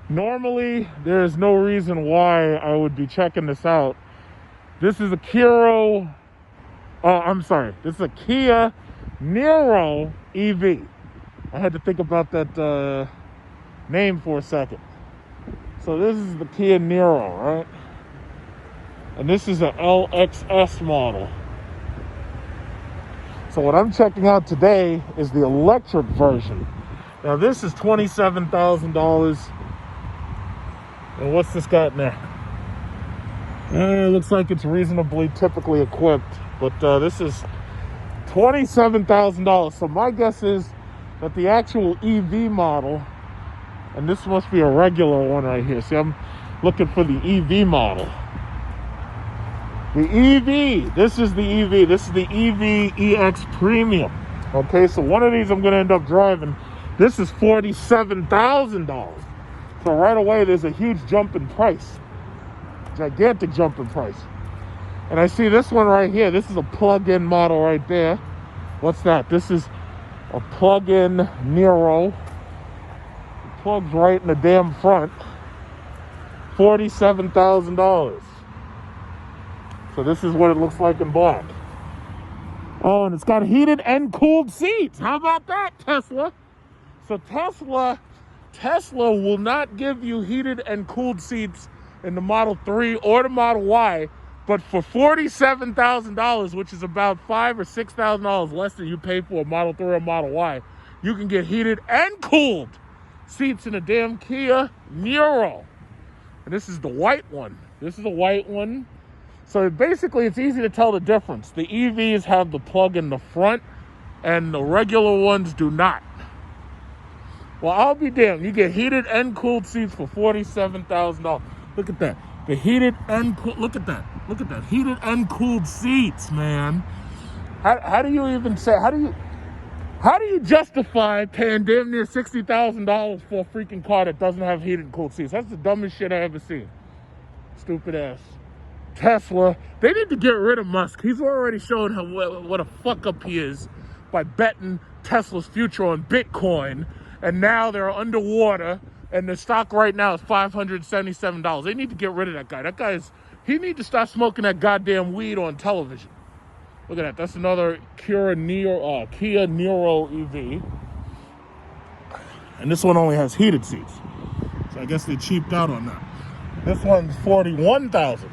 Normally, there's no reason why I would be checking this out. This is a This is a Kia Niro EV. I had to think about that name for a second. So this is the Kia Niro, right? And this is an LXS model. So what I'm checking out today is the electric version. Now this is $27,000. And what's this got in there? It looks like it's reasonably typically equipped, but this is $27,000. So my guess is that the actual EV model, and this must be a regular one right here. See, I'm looking for the EV model. The EV, this is the EV. This is the EV EX Premium. Okay, so one of these I'm going to end up driving. This is $47,000. So right away, there's a huge jump in price. Gigantic jump in price. And I see this one right here. This is a plug-in model right there. What's that? This is a plug-in Niro. It plugs right in the damn front. $47,000. So this is what it looks like in black. Oh, and it's got heated and cooled seats. How about that, Tesla? So Tesla will not give you heated and cooled seats in the Model 3 or the Model Y, but for $47,000, which is about $5,000 or $6,000 less than you pay for a Model 3 or Model Y, you can get heated and cooled seats in a damn Kia Niro. And this is the white one. This is a white one. So basically, it's easy to tell the difference. The EVs have the plug in the front, and the regular ones do not. Well, I'll be damned. You get heated and cooled seats for $47,000. Look at that. The heated and cooled. Look at that. Look at that. Heated and cooled seats, man. How do you even say? How do you justify paying damn near $60,000 for a freaking car that doesn't have heated and cooled seats? That's the dumbest shit I ever seen. Stupid ass. Tesla, they need to get rid of Musk. He's already shown what a fuck up he is by betting Tesla's future on Bitcoin, and now they're underwater, and the stock right now is $577. They need to get rid of that guy. He needs to start smoking that goddamn weed on television. Look at that. That's another Kia Niro EV. And this one only has heated seats. So I guess they cheaped out on that. This one's $41,000.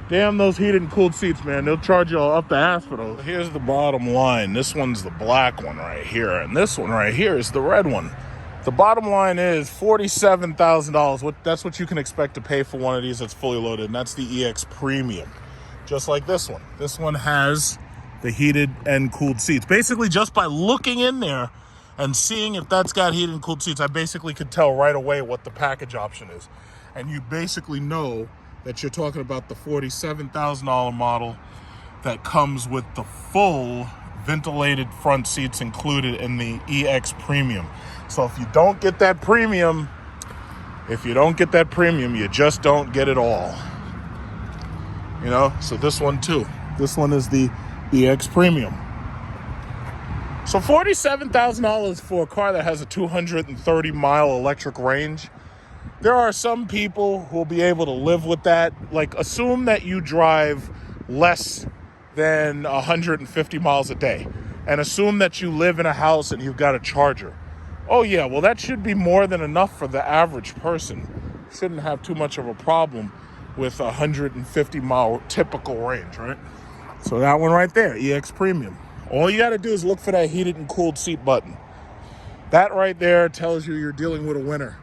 Damn those heated and cooled seats, man. They'll charge you up the ass for those. Here's the bottom line. This one's the black one right here. And this one right here is the red one. The bottom line is $47,000. That's what you can expect to pay for one of these that's fully loaded. And that's the EX Premium. Just like this one. This one has the heated and cooled seats. Basically, just by looking in there and seeing if that's got heated and cooled seats, I basically could tell right away what the package option is. And you basically know that you're talking about the $47,000 model that comes with the full ventilated front seats included in the EX Premium. So if you don't get that premium, you just don't get it all. You know, so this one too. This one is the EX Premium. So $47,000 for a car that has a 230-mile electric range. There are some people who will be able to live with that. Like, assume that you drive less than 150 miles a day. And assume that you live in a house and you've got a charger. Oh yeah, well that should be more than enough for the average person. Shouldn't have too much of a problem with a 150-mile typical range, right? So that one right there, EX Premium. All you gotta do is look for that heated and cooled seat button. That right there tells you you're dealing with a winner.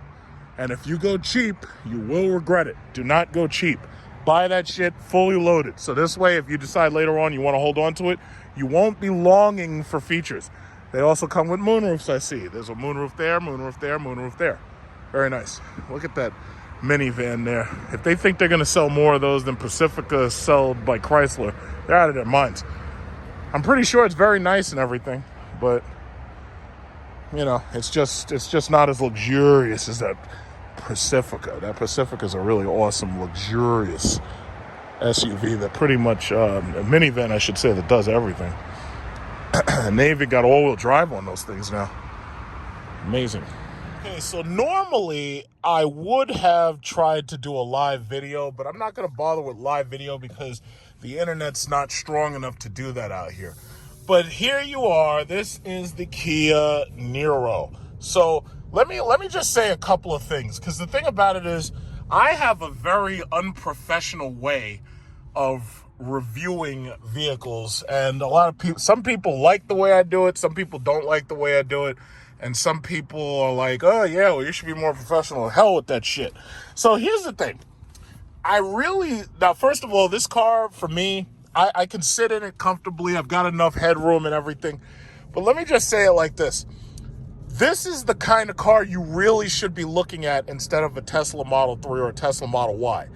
And if you go cheap, you will regret it. Do not go cheap. Buy that shit fully loaded. So this way, if you decide later on you want to hold on to it, you won't be longing for features. They also come with moonroofs, I see. There's a moonroof there, moonroof there, moonroof there. Very nice. Look at that minivan there. If they think they're going to sell more of those than Pacifica sold by Chrysler, they're out of their minds. I'm pretty sure it's very nice and everything, but you know, it's just not as luxurious as that Pacifica. That Pacifica is a really awesome, luxurious SUV that pretty much, a minivan, I should say, that does everything. And they even got all-wheel drive on those things now. Amazing. Okay, so normally I would have tried to do a live video, but I'm not going to bother with live video because the internet's not strong enough to do that out here. But here you are. This is the Kia Niro. So let me just say a couple of things, because the thing about it is I have a very unprofessional way of reviewing vehicles, and a lot of people, some people like the way I do it, some people don't like the way I do it, and some people are like, oh yeah, well, you should be more professional. Hell with that shit. So here's the thing. Now first of all, this car for me, I can sit in it comfortably. I've got enough headroom and everything. But let me just say it like this. This is the kind of car you really should be looking at instead of a Tesla Model 3 or a Tesla Model Y.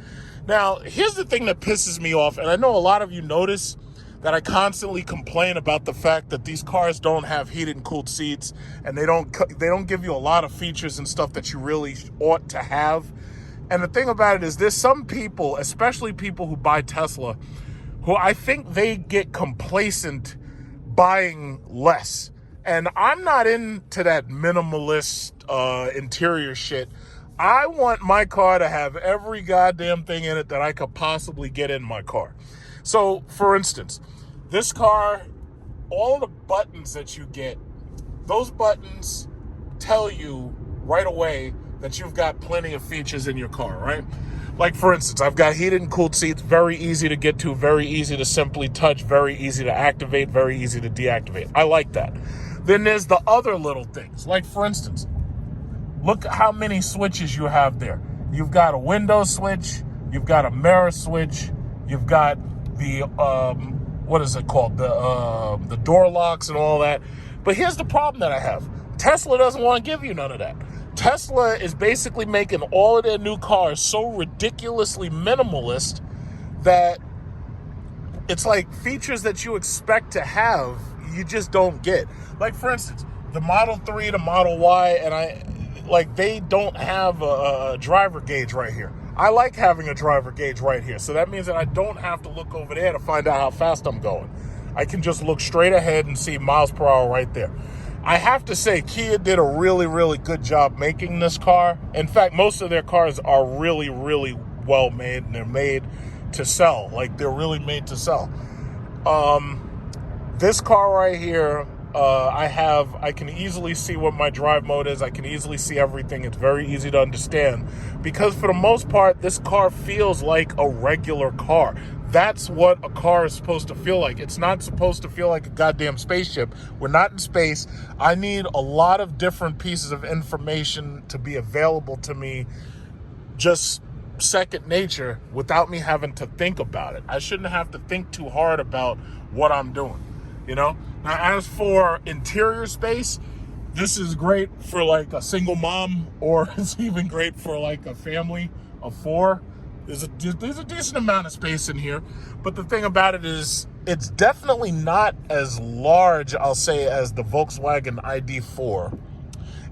Now, here's the thing that pisses me off, and I know a lot of you notice that I constantly complain about the fact that these cars don't have heated and cooled seats, and they don't give you a lot of features and stuff that you really ought to have. And the thing about it is there's some people, especially people who buy Tesla, who I think they get complacent buying less. And I'm not into that minimalist interior shit. I want my car to have every goddamn thing in it that I could possibly get in my car. So, for instance, this car, all the buttons that you get, those buttons tell you right away that you've got plenty of features in your car, right? Like, for instance, I've got heated and cooled seats, very easy to get to, very easy to simply touch, very easy to activate, very easy to deactivate. I like that. Then there's the other little things. Like, for instance, look at how many switches you have there. You've got a window switch, you've got a mirror switch, you've got the, what is it called? The door locks and all that. But here's the problem that I have. Tesla doesn't want to give you none of that. Tesla is basically making all of their new cars so ridiculously minimalist that it's like features that you expect to have, you just don't get. Like, for instance, the Model 3, the Model Y, they don't have a driver gauge right here. I like having a driver gauge right here. So that means that I don't have to look over there to find out how fast I'm going. I can just look straight ahead and see miles per hour right there. I have to say, Kia did a really, really good job making this car. In fact, most of their cars are really, really well made, and they're made to sell. Like, they're really made to sell. This car right here, I can easily see what my drive mode is. I can easily see everything. It's very easy to understand because for the most part, this car feels like a regular car. That's what a car is supposed to feel like. It's not supposed to feel like a goddamn spaceship. We're not in space. I need a lot of different pieces of information to be available to me, just second nature, without me having to think about it. I shouldn't have to think too hard about what I'm doing, you know? Now, as for interior space, this is great for like a single mom, or it's even great for like a family of four. There's a decent amount of space in here, but the thing about it is it's definitely not as large, I'll say, as the Volkswagen ID4.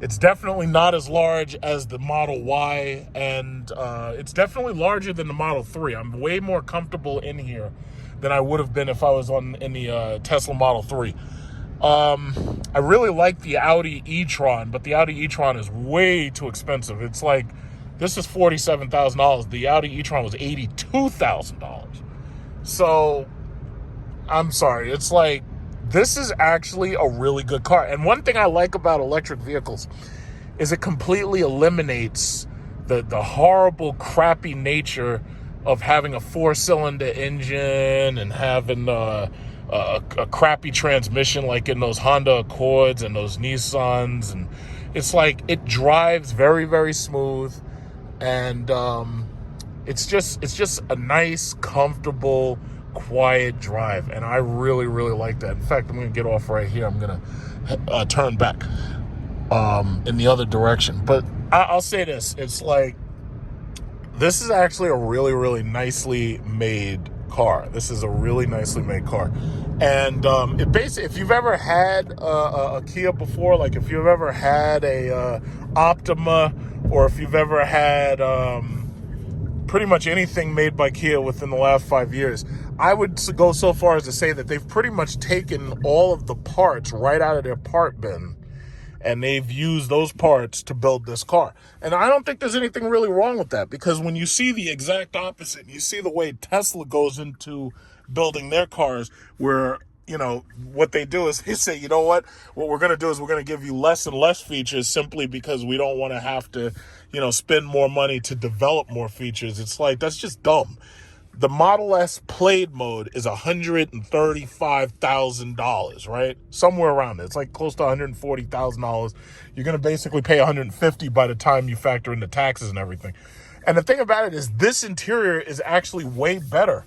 It's definitely not as large as the Model Y, and it's definitely larger than the Model 3. I'm way more comfortable in here than I would have been if I was in the Tesla Model 3. I really like the Audi e-tron, but the Audi e-tron is way too expensive. It's like, this is $47,000. The Audi e-tron was $82,000. So, I'm sorry. It's like, this is actually a really good car. And one thing I like about electric vehicles is it completely eliminates the horrible, crappy nature of having a four-cylinder engine and having a crappy transmission like in those Honda Accords and those Nissans. And it's like, it drives very, very smooth. And it's just a nice, comfortable, quiet drive, and I really, really like that. In fact, I'm going to get off right here. I'm going to turn back in the other direction. But I'll say this. It's like, this is actually a really, really nicely made car. This is a really nicely made car. And it basically, if you've ever had a Kia before, like if you've ever had a Optima, or if you've ever had pretty much anything made by Kia within the last 5 years, I would go so far as to say that they've pretty much taken all of the parts right out of their part bin and they've used those parts to build this car. And I don't think there's anything really wrong with that, because when you see the exact opposite, you see the way Tesla goes into building their cars, where, you know, what they do is they say, you know what we're going to do is we're going to give you less and less features simply because we don't want to have to, you know, spend more money to develop more features. It's like, that's just dumb. The Model S Plaid mode is $135,000, right? Somewhere around there. It's like close to $140,000. You're going to basically pay $150 by the time you factor in the taxes and everything. And the thing about it is, this interior is actually way better.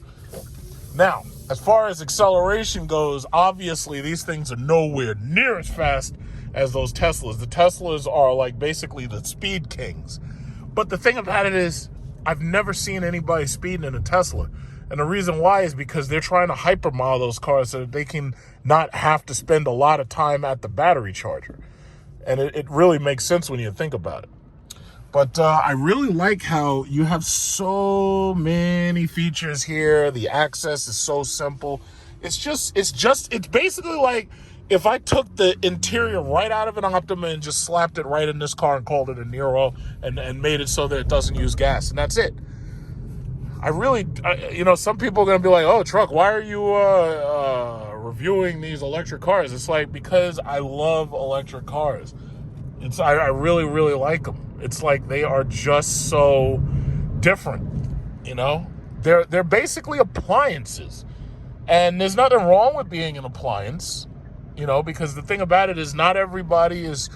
Now, as far as acceleration goes, obviously these things are nowhere near as fast as those Teslas. The Teslas are like basically the speed kings. But the thing about it is, I've never seen anybody speeding in a Tesla. And the reason why is because they're trying to hypermile those cars so that they can not have to spend a lot of time at the battery charger. And it really makes sense when you think about it. But I really like how you have so many features here. The access is so simple. It's basically like if I took the interior right out of an Optima and just slapped it right in this car and called it a Niro and made it so that it doesn't use gas, and that's it. Some people are going to be like, oh, Truck, why are you reviewing these electric cars? It's like, because I love electric cars. I really, really like them. It's like they are just so different, you know? They're basically appliances. And there's nothing wrong with being an appliance, you know, because the thing about it is not everybody is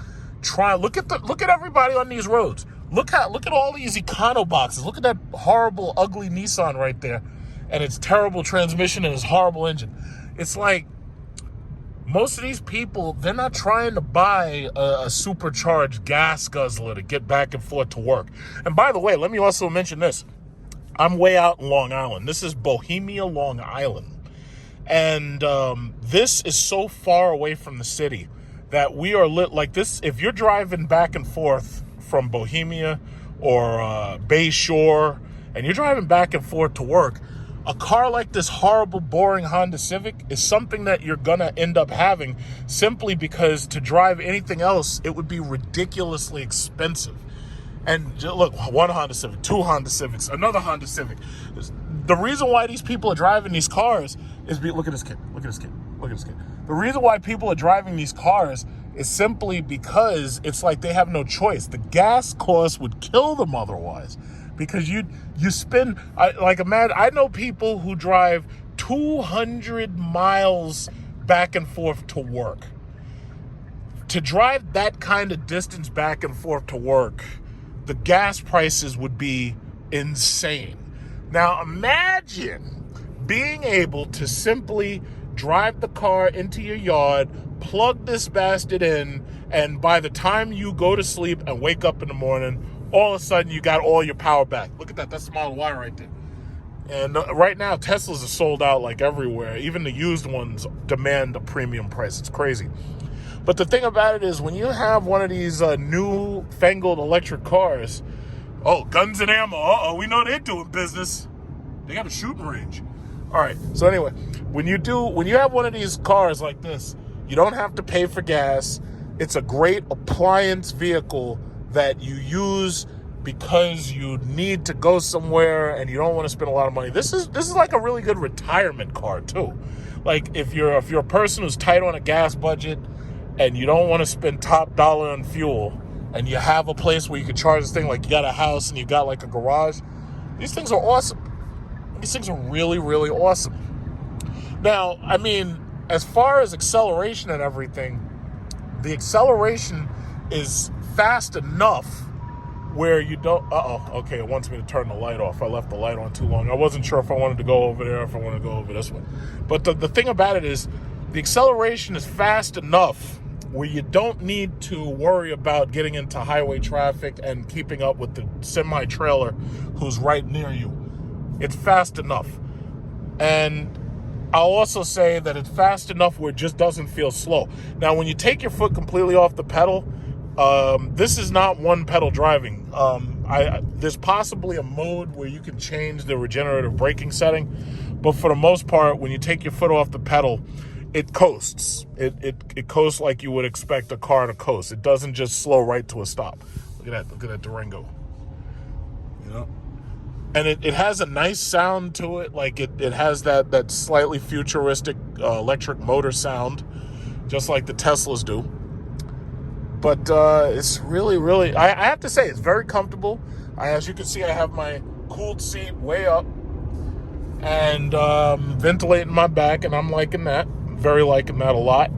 trying. Look at everybody on these roads. Look at all these econo boxes. Look at that horrible, ugly Nissan right there, and its terrible transmission and its horrible engine. It's like most of these people, they're not trying to buy a supercharged gas guzzler to get back and forth to work. And by the way, let me also mention this. I'm way out in Long Island. This is Bohemia, Long Island. And this is so far away from the city that we are lit like this. If you're driving back and forth from Bohemia or Bay Shore, and you're driving back and forth to work, a car like this horrible, boring Honda Civic is something that you're going to end up having, simply because to drive anything else, it would be ridiculously expensive. And look, one Honda Civic, two Honda Civics, another Honda Civic. The reason why these people are driving these cars is, look at this kid, look at this kid, look at this kid. The reason why people are driving these cars is simply because it's like they have no choice. The gas cost would kill them otherwise, because you spend, I know people who drive 200 miles back and forth to work. To drive that kind of distance back and forth to work, the gas prices would be insane. Now imagine being able to simply drive the car into your yard, plug this bastard in, and by the time you go to sleep and wake up in the morning, all of a sudden you got all your power back. Look at that. That's the Model Y right there. And right now, Teslas are sold out like everywhere. Even the used ones demand a premium price. It's crazy. But the thing about it is, when you have one of these new fangled electric cars, oh, guns and ammo, we know they're doing business. They got a shooting range. All right, so anyway, when you have one of these cars like this, you don't have to pay for gas. It's a great appliance vehicle that you use because you need to go somewhere and you don't want to spend a lot of money. This is like a really good retirement car too. Like if you're a person who's tight on a gas budget and you don't want to spend top dollar on fuel, and you have a place where you can charge this thing, like you got a house and you got like a garage, these things are awesome. These things are really, really awesome. Now, I mean, as far as acceleration and everything, the acceleration is fast enough where you don't... okay, it wants me to turn the light off. I left the light on too long. I wasn't sure if I wanted to go over there or if I wanted to go over this one. But the thing about it is, the acceleration is fast enough where you don't need to worry about getting into highway traffic and keeping up with the semi-trailer who's right near you. It's fast enough. And I'll also say that it's fast enough where it just doesn't feel slow. Now, when you take your foot completely off the pedal, this is not one pedal driving. There's possibly a mode where you can change the regenerative braking setting, but for the most part, when you take your foot off the pedal, it coasts. It coasts like you would expect a car to coast. It doesn't just slow right to a stop. Look at that Durango. You know? And it has a nice sound to it. Like it has that slightly futuristic electric motor sound, just like the Teslas do. But it's really, I have to say, it's very comfortable. As you can see, I have my cooled seat way up and ventilating my back, and I'm liking that. Very liking that a lot.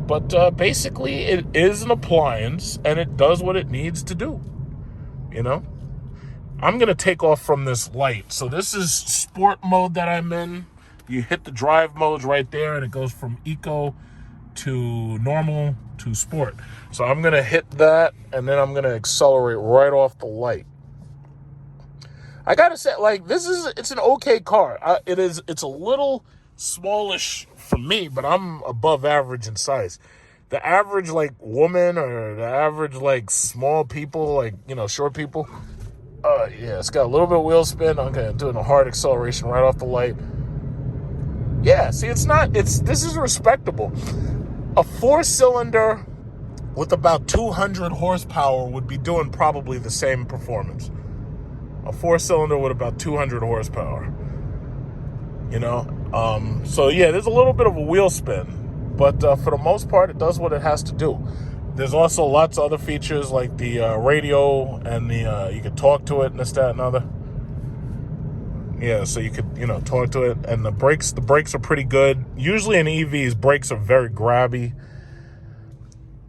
But basically, it is an appliance, and it does what it needs to do. You know? I'm going to take off from this light. So this is sport mode that I'm in. You hit the drive modes right there, and it goes from eco to normal to sport. So I'm going to hit that, and then I'm going to accelerate right off the light. I got to say, like, it's an okay car. It's a little smallish for me, but I'm above average in size. The average, like, woman or the average, like, small people, like, you know, short people, yeah, it's got a little bit of wheel spin. Okay, I'm doing a hard acceleration right off the light. Yeah, see, this is respectable. A 4-cylinder with about 200 horsepower would be doing probably the same performance. A 4-cylinder with about 200 horsepower. You know? So yeah, there's a little bit of a wheel spin, but for the most part, it does what it has to do. There's also lots of other features like the radio and the you could talk to it and this, that, and other. Yeah, so you could, you know, talk to it. And the brakes are pretty good. Usually in EVs, brakes are very grabby,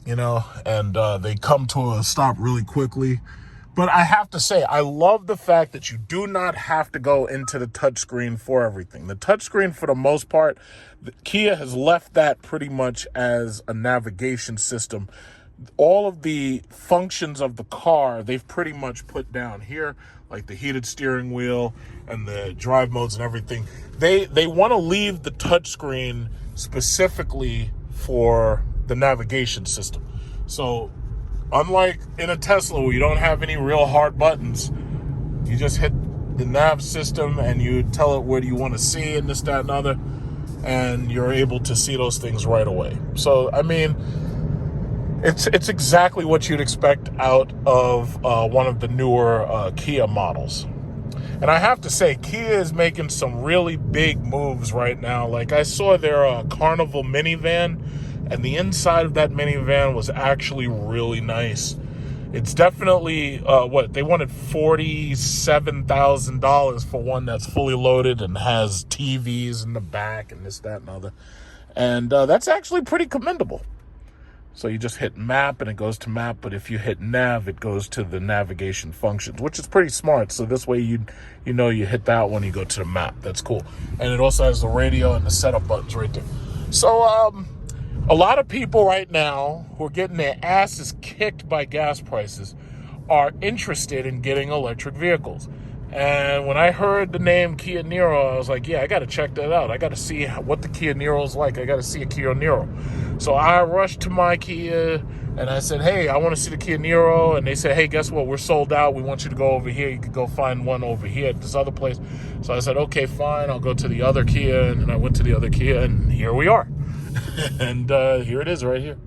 you know, and they come to a stop really quickly. But I have to say, I love the fact that you do not have to go into the touchscreen for everything. The touchscreen, for the most part, Kia has left that pretty much as a navigation system. All of the functions of the car, they've pretty much put down here, like the heated steering wheel and the drive modes and everything. They want to leave the touchscreen specifically for the navigation system. So unlike in a Tesla where you don't have any real hard buttons, you just hit the nav system and you tell it what you want to see and this, that, and other, and you're able to see those things right away. So, I mean, it's exactly what you'd expect out of one of the newer Kia models. And I have to say, Kia is making some really big moves right now. Like, I saw their Carnival minivan, and the inside of that minivan was actually really nice. It's definitely, they wanted $47,000 for one that's fully loaded and has TVs in the back and this, that, and other. And that's actually pretty commendable. So you just hit map and it goes to map, but if you hit nav, it goes to the navigation functions, which is pretty smart. So this way you hit that when you go to the map. That's cool. And it also has the radio and the setup buttons right there. So a lot of people right now who are getting their asses kicked by gas prices are interested in getting electric vehicles. And when I heard the name Kia Niro, I was like, yeah, I got to check that out. I got to see what the Kia Niro is like. I got to see a Kia Niro. So I rushed to my Kia and I said, hey, I want to see the Kia Niro. And they said, hey, guess what? We're sold out. We want you to go over here. You could go find one over here at this other place. So I said, okay, fine. I'll go to the other Kia. And then I went to the other Kia, and here we are. And here it is right here.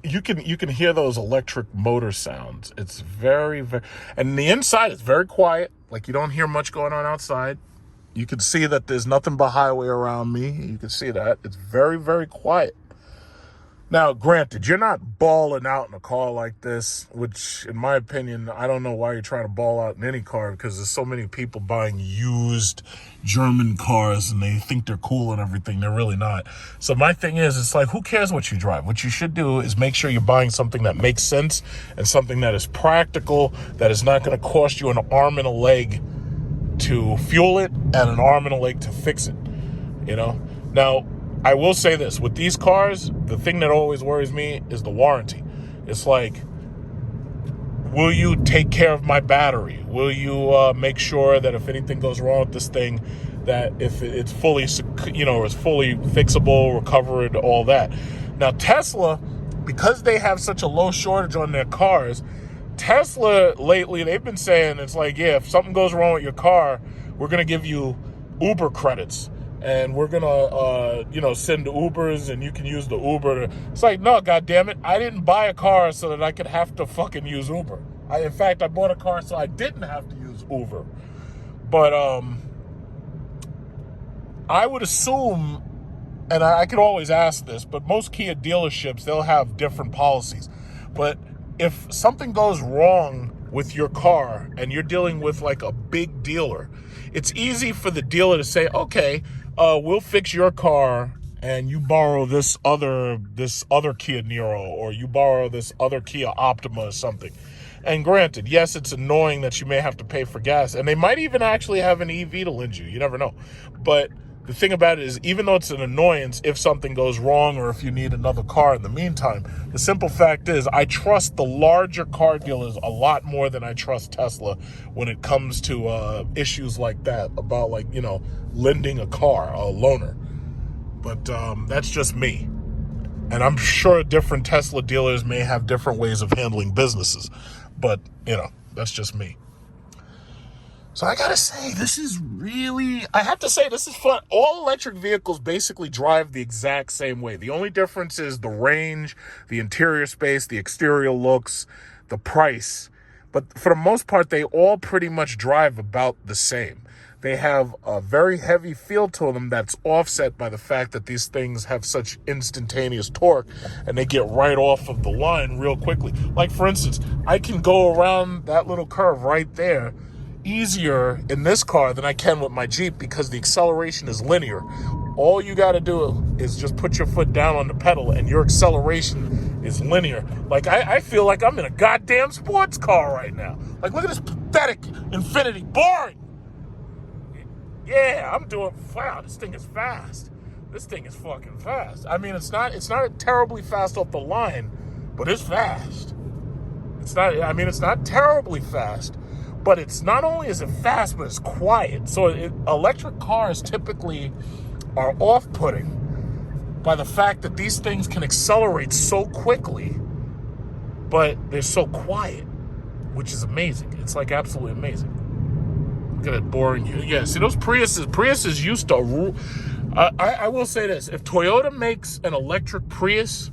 You can hear those electric motor sounds. It's very, very, and the inside is very quiet. Like, you don't hear much going on outside. You can see that there's nothing but highway around me. You can see that. It's very, very quiet. Now, granted, you're not balling out in a car like this, which, in my opinion, I don't know why you're trying to ball out in any car, because there's so many people buying used German cars and they think they're cool and everything. They're really not. So my thing is, it's like, who cares what you drive? What you should do is make sure you're buying something that makes sense and something that is practical, that is not going to cost you an arm and a leg to fuel it and an arm and a leg to fix it, you know? Now, I will say this, with these cars, the thing that always worries me is the warranty. It's like, will you take care of my battery? Will you make sure that if anything goes wrong with this thing, that if it's fully, it's fully fixable, recovered, all that. Now, Tesla, because they have such a low shortage on their cars, Tesla lately, they've been saying, it's like, yeah, if something goes wrong with your car, we're going to give you Uber credits. and we're gonna, send Ubers, and you can use the Uber. It's like, no, goddammit, I didn't buy a car so that I could have to fucking use Uber. In fact, I bought a car so I didn't have to use Uber. But I would assume, and I could always ask this, but most Kia dealerships, they'll have different policies. But if something goes wrong with your car and you're dealing with like a big dealer, it's easy for the dealer to say, okay, we'll fix your car and you borrow this other Kia Niro, or you borrow this other Kia Optima or something. And granted, yes, it's annoying that you may have to pay for gas, and they might even actually have an EV to lend you. You never know. But the thing about it is, even though it's an annoyance if something goes wrong or if you need another car in the meantime, the simple fact is I trust the larger car dealers a lot more than I trust Tesla when it comes to issues like that, about lending a car, a loaner. But that's just me. And I'm sure different Tesla dealers may have different ways of handling businesses. But, that's just me. So I gotta say, this is fun. All electric vehicles basically drive the exact same way. The only difference is the range, the interior space, the exterior looks, the price. But for the most part, they all pretty much drive about the same. They have a very heavy feel to them that's offset by the fact that these things have such instantaneous torque and they get right off of the line real quickly. Like, for instance, I can go around that little curve right there easier in this car than I can with my Jeep because the acceleration is linear. All you got to do is just put your foot down on the pedal and your acceleration is linear. Like, I feel like I'm in a goddamn sports car right now. Like, look at this pathetic Infiniti. Boring. Yeah, I'm doing, wow, this thing is fast. This thing is fucking fast. I mean, it's not terribly fast off the line, but it's fast. It's not terribly fast, but it's not only is it fast, but it's quiet. So electric cars typically are off-putting by the fact that these things can accelerate so quickly, but they're so quiet, which is amazing. It's like absolutely amazing. Look at it, boring. Yeah, see those Priuses used to. I will say this: if Toyota makes an electric Prius,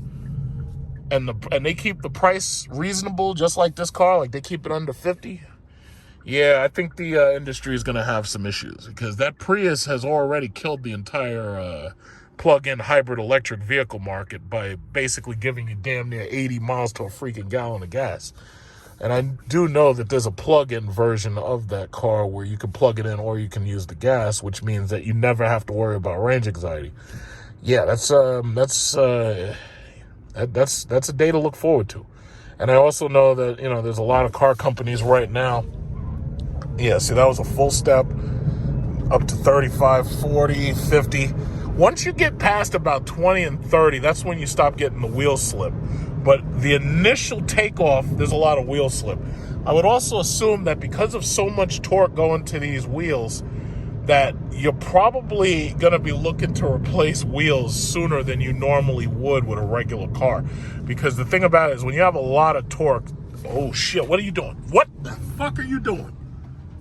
and they keep the price reasonable, just like this car, like they keep it under 50. Yeah, I think the industry is going to have some issues because that Prius has already killed the entire plug-in hybrid electric vehicle market by basically giving you damn near 80 miles to a freaking gallon of gas. And I do know that there's a plug-in version of that car where you can plug it in or you can use the gas, which means that you never have to worry about range anxiety. Yeah, that's a day to look forward to. And I also know that, there's a lot of car companies right now. Yeah, see, that was a full step up to 35, 40, 50. Once you get past about 20 and 30, that's when you stop getting the wheel slip. But the initial takeoff, there's a lot of wheel slip. I would also assume that because of so much torque going to these wheels, that you're probably going to be looking to replace wheels sooner than you normally would with a regular car. Because the thing about it is when you have a lot of torque, oh shit, what are you doing? What the fuck are you doing?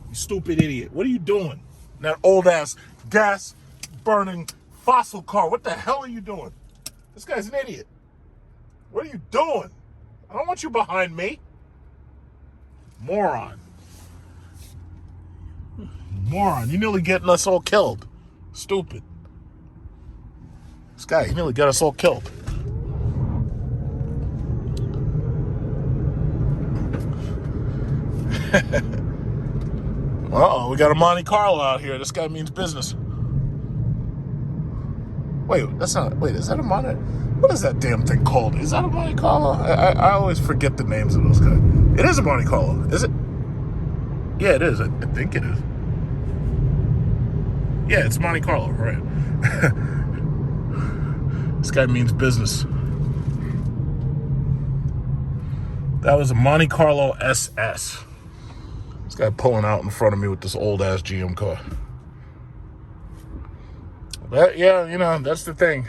You stupid idiot. What are you doing? That old ass gas burning fossil car. What the hell are you doing? This guy's an idiot. What are you doing? I don't want you behind me. Moron. Moron. You're nearly getting us all killed. Stupid. This guy, he nearly got us all killed. Uh-oh, we got a Monte Carlo out here. This guy means business. Wait, is that a Monte? What is that damn thing called? Is that a Monte Carlo? I always forget the names of those guys. It is a Monte Carlo, is it? Yeah, it is. I think it is. Yeah, it's Monte Carlo, right? This guy means business. That was a Monte Carlo SS. This guy pulling out in front of me with this old ass GM car. But yeah, that's the thing.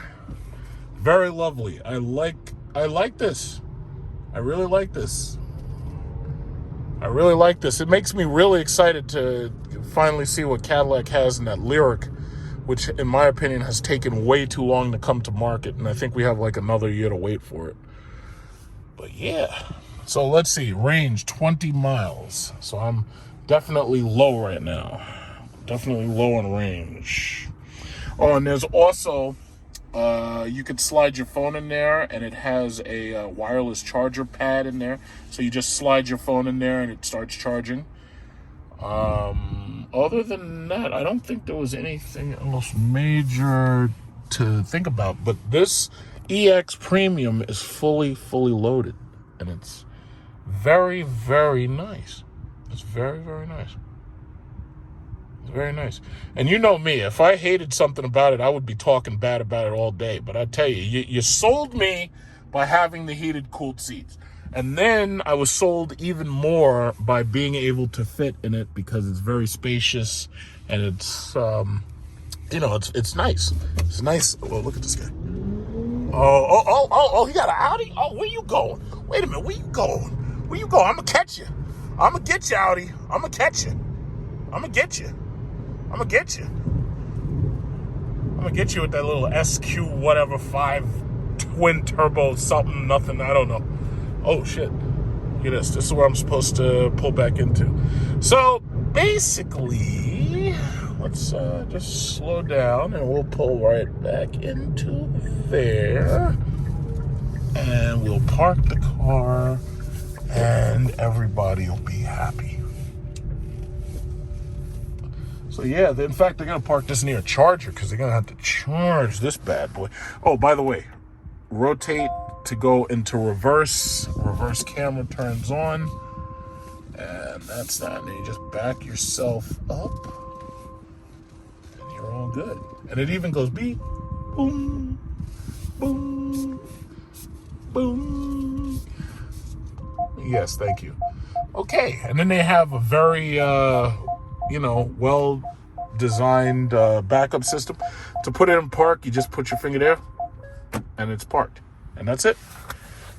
Very lovely. I like this. I really like this. It makes me really excited to finally see what Cadillac has in that Lyric which in my opinion has taken way too long to come to market, and I think we have like another year to wait for it. But yeah, so let's see, range 20 miles. So I'm definitely low right now. Definitely low on range. Oh, and there's also, you could slide your phone in there, and it has a wireless charger pad in there. So you just slide your phone in there and it starts charging. Other than that, I don't think there was anything else major to think about. But this EX Premium is fully loaded, and it's very, very nice. It's very, very nice. It's very nice. And you know me, if I hated something about it, I would be talking bad about it all day. But I tell you, you sold me by having the heated, cooled seats. And then I was sold even more by being able to fit in it because it's very spacious and it's, it's nice. It's nice. Well, look at this guy. Oh, he got an Audi? Oh, where you going? Wait a minute, where you going? Where you going? I'm going to catch you. I'm going to get you, Audi. I'm going to catch you. I'm going to get you. I'm going to get you. I'm going to get you with that little SQ whatever 5 twin turbo something, nothing, I don't know. Oh, shit. Look at this. This is where I'm supposed to pull back into. So, basically, let's just slow down, and we'll pull right back into there. And we'll park the car, and everybody will be happy. So, yeah, in fact, they're going to park this near a charger because they're going to have to charge this bad boy. Oh, by the way, rotate to go into reverse. Reverse camera turns on, and that's that. And you just back yourself up, and you're all good. And it even goes beep, boom, boom, boom. Yes, thank you. Okay, and then they have a very, well-designed backup system. To put it in park, you just put your finger there, and it's parked. And that's it.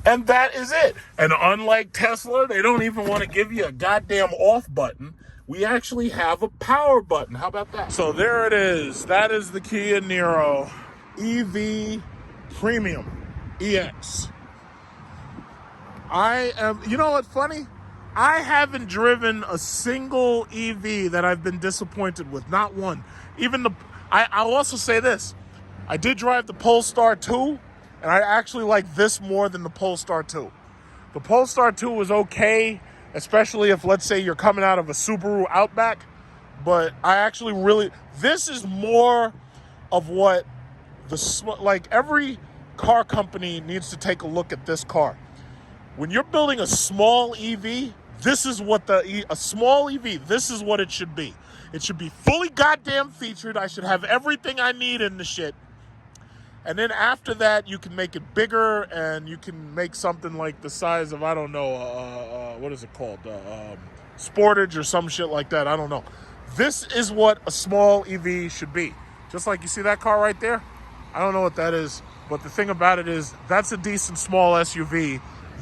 And that is it. And unlike Tesla, they don't even want to give you a goddamn off button. We actually have a power button. How about that? So there it is. That is the Kia Niro EV Premium EX. You know what's funny? I haven't driven a single EV that I've been disappointed with. Not one. I'll also say this. I did drive the Polestar 2. And I actually like this more than the Polestar 2. The Polestar 2 was okay, especially if, let's say, you're coming out of a Subaru Outback. But I actually this is more of what every car company needs to take a look at this car. When you're building a small EV, this is what a small EV, this is what it should be. It should be fully goddamn featured. I should have everything I need in the shit. And then after that, you can make it bigger, and you can make something like the size of, I don't know, what is it called? Sportage or some shit like that. I don't know. This is what a small EV should be. Just like you see that car right there? I don't know what that is, but the thing about it is that's a decent small SUV.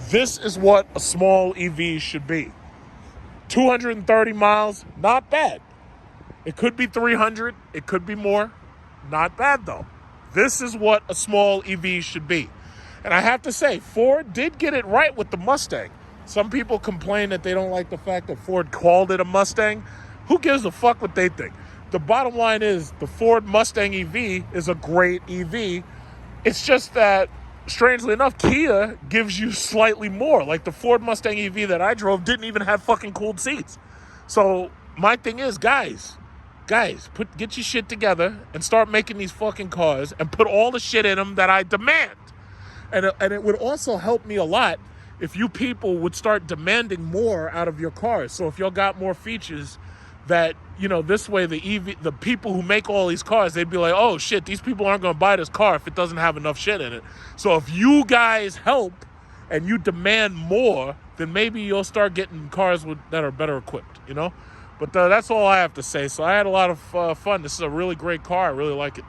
This is what a small EV should be. 230 miles, not bad. It could be 300. It could be more. Not bad, though. This is what a small EV should be. And I have to say, Ford did get it right with the Mustang. Some people complain that they don't like the fact that Ford called it a Mustang. Who gives a fuck what they think? The bottom line is the Ford Mustang EV is a great EV. It's just that, strangely enough, Kia gives you slightly more. Like the Ford Mustang EV that I drove didn't even have fucking cooled seats. So my thing is, guys, get your shit together and start making these fucking cars and put all the shit in them that I demand. And it would also help me a lot if you people would start demanding more out of your cars. So if y'all got more features that, this way the people who make all these cars, they'd be like, oh shit, these people aren't going to buy this car if it doesn't have enough shit in it. So if you guys help and you demand more, then maybe you'll start getting cars that are better equipped, But that's all I have to say. So I had a lot of fun. This is a really great car. I really like it.